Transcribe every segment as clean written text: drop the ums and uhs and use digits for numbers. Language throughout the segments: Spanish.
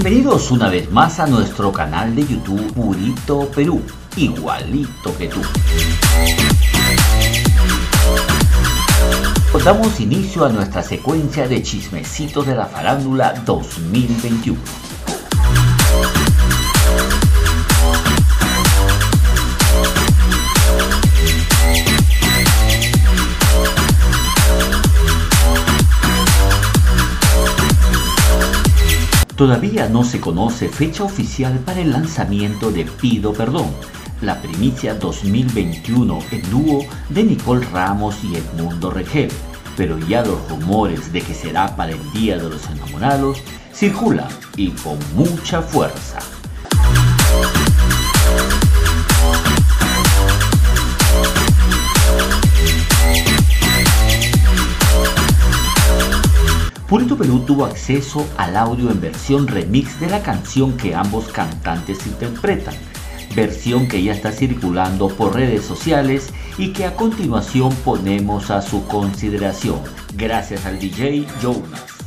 Bienvenidos una vez más a nuestro canal de YouTube Purito Perú, igualito que tú. Damos inicio a nuestra secuencia de chismecitos de la farándula 2021. Todavía no se conoce fecha oficial para el lanzamiento de Pido Perdón, la primicia 2021 en dúo de Nicole Ramos y Edmundo Rengel, pero ya los rumores de que será para el Día de los Enamorados circulan y con mucha fuerza. Purito Perú tuvo acceso al audio en versión remix de la canción que ambos cantantes interpretan, versión que ya está circulando por redes sociales y que a continuación ponemos a su consideración, gracias al DJ Jonas.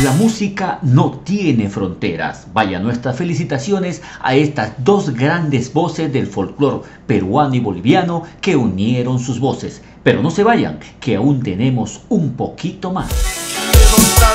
La música no tiene fronteras. Vaya nuestras felicitaciones a estas dos grandes voces del folclore peruano y boliviano que unieron sus voces. Pero no se vayan, que aún tenemos un poquito más. No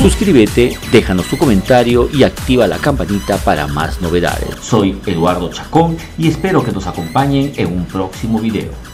Suscríbete, déjanos tu comentario y activa la campanita para más novedades. Soy Eduardo Chacón y espero que nos acompañen en un próximo video.